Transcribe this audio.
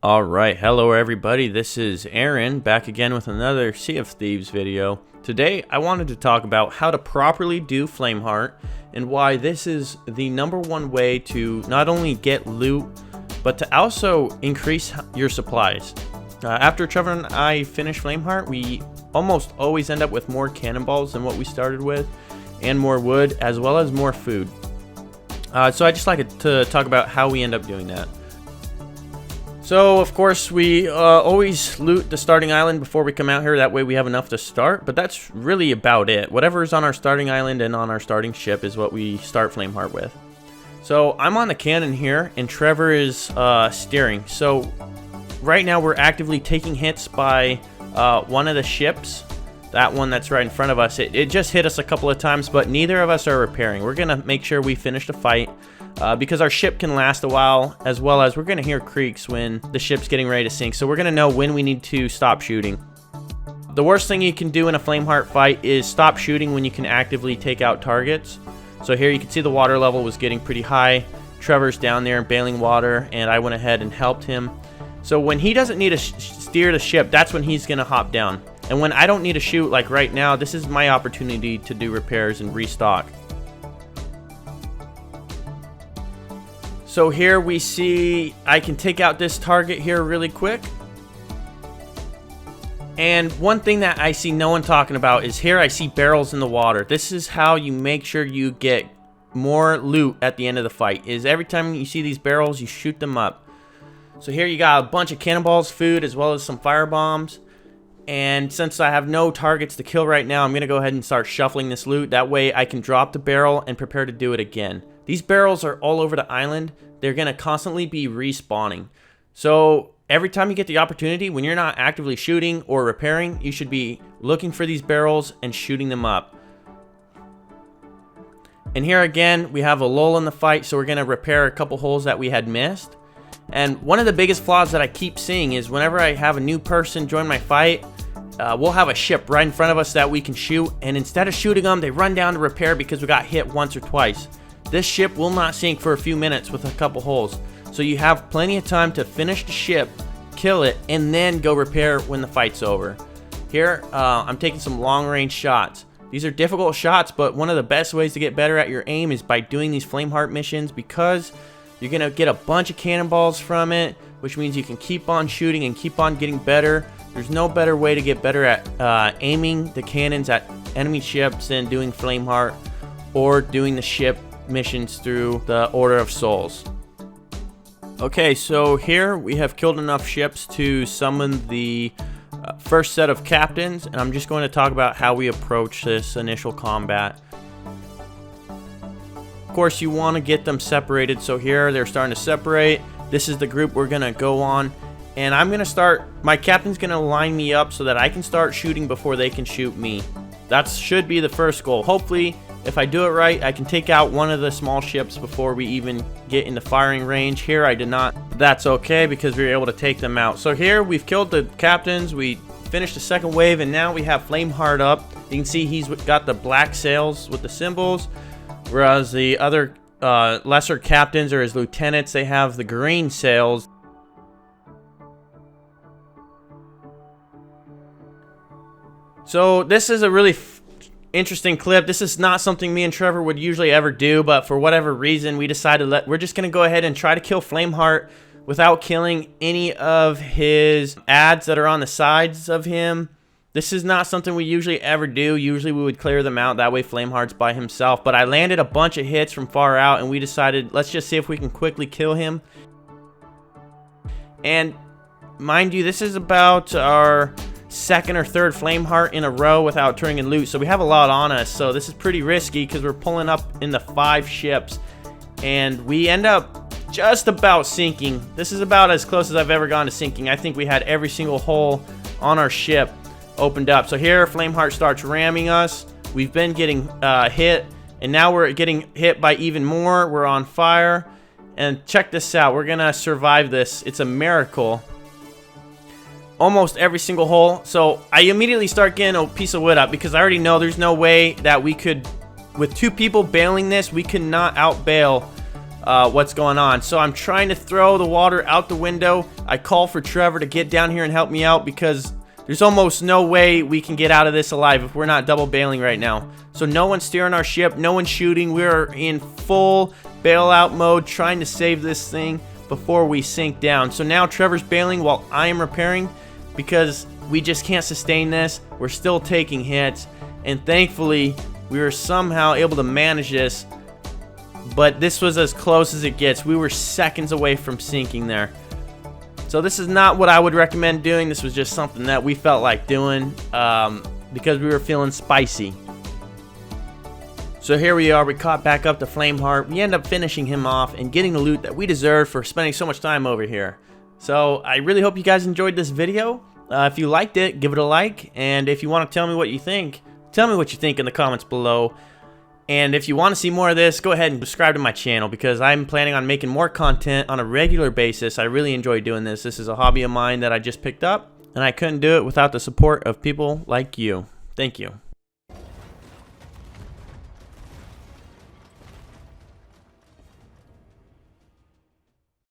Alright, hello everybody, this is Aaron, back again with another Sea of Thieves video. Today, I wanted to talk about how to properly do Flameheart, and why this is the #1 way to not only get loot, but to also increase your supplies. After Trevor and I finish Flameheart, we almost always end up with more cannonballs than what we started with, and more wood, as well as more food. So I just like to talk about how we end up doing that. So, of course, we always loot the starting island before we come out here. That way we have enough to start, but that's really about it. Whatever is on our starting island and on our starting ship is what we start Flameheart with. So, I'm on the cannon here, and Trevor is steering. So, right now we're actively taking hits by one of the ships. That one that's right in front of us. It just hit us a couple of times, but neither of us are repairing. We're going to make sure we finish the fight. Because our ship can last a while, as well as we're going to hear creaks when the ship's getting ready to sink, so we're going to know when we need to stop shooting. The worst thing you can do in a Flameheart fight is stop shooting when you can actively take out targets. So here you can see the water level was getting pretty high. Trevor's down there bailing water, and I went ahead and helped him. So when he doesn't need to steer the ship, that's when he's going to hop down. And when I don't need to shoot, like right now, this is my opportunity to do repairs and restock. So here we see I can take out this target here really quick. And one thing that I see no one talking about is here I see barrels in the water. This is how you make sure you get more loot at the end of the fight, is every time you see these barrels, you shoot them up. So here you got a bunch of cannonballs, food, as well as some fire bombs. And since I have no targets to kill right now, I'm going to go ahead and start shuffling this loot. That way I can drop the barrel and prepare to do it again. These barrels are all over the island. They're going to constantly be respawning. So every time you get the opportunity, when you're not actively shooting or repairing, you should be looking for these barrels and shooting them up. And here again, we have a lull in the fight, so we're going to repair a couple holes that we had missed. And one of the biggest flaws that I keep seeing is whenever I have a new person join my fight, we'll have a ship right in front of us that we can shoot, and instead of shooting them, they run down to repair because we got hit once or twice. This ship will not sink for a few minutes with a couple holes, so you have plenty of time to finish the ship, kill it, and then go repair when the fight's over. Here, I'm taking some long-range shots. These are difficult shots, but one of the best ways to get better at your aim is by doing these Flameheart missions, because you're going to get a bunch of cannonballs from it, which means you can keep on shooting and keep on getting better. There's no better way to get better at aiming the cannons at enemy ships than doing Flameheart or doing the ship missions through the Order of Souls. Okay, so here we have killed enough ships to summon the first set of captains, and I'm just going to talk about how we approach this initial combat. Of course, you want to get them separated, so here they're starting to separate. This is the group we're going to go on, and I'm going to start, my captain's going to line me up so that I can start shooting before they can shoot me. That should be the first goal. Hopefully, if I do it right, I can take out one of the small ships before we even get into firing range. Here I did not, but that's okay because we were able to take them out. So here we've killed the captains, we finished the second wave, and now we have Flameheart up. You can see he's got the black sails with the symbols, whereas the other lesser captains or his lieutenants, they have the green sails. So this is a really interesting clip. This is not something me and Trevor would usually ever do, but for whatever reason we decided we're just gonna go ahead and try to kill Flameheart without killing any of his ads that are on the sides of him. This is not something we usually ever do. Usually we would clear them out, that way Flameheart's by himself, but I landed a bunch of hits from far out and we decided let's just see if we can quickly kill him. And mind you, this is about our second or third Flameheart in a row without turning in loot, so we have a lot on us, so this is pretty risky because we're pulling up in the 5 ships and we end up just about sinking. This is about as close as I've ever gone to sinking. I think we had every single hole on our ship opened up. So here Flameheart starts ramming us. We've been getting hit, and now we're getting hit by even more. We're on fire, and check this out, we're gonna survive this. It's a miracle. Almost every single hole. So I immediately start getting a piece of wood up because I already know there's no way that we could, with 2 people bailing this, we could not out bail what's going on. So I'm trying to throw the water out the window. I call for Trevor to get down here and help me out because there's almost no way we can get out of this alive if we're not double bailing right now. So no one's steering our ship, no one's shooting. We're in full bailout mode trying to save this thing before we sink down. So now Trevor's bailing while I am repairing because we just can't sustain this. We're still taking hits, and thankfully we were somehow able to manage this, but this was as close as it gets. We were seconds away from sinking there. So this is not what I would recommend doing. This was just something that we felt like doing because we were feeling spicy. So here we are, we caught back up to Flameheart. We end up finishing him off and getting the loot that we deserved for spending so much time over here. So I really hope you guys enjoyed this video. If you liked it, give it a like. And if you want to tell me what you think, tell me what you think in the comments below. And if you want to see more of this, go ahead and subscribe to my channel because I'm planning on making more content on a regular basis. I really enjoy doing this. This is a hobby of mine that I just picked up, and I couldn't do it without the support of people like you. Thank you.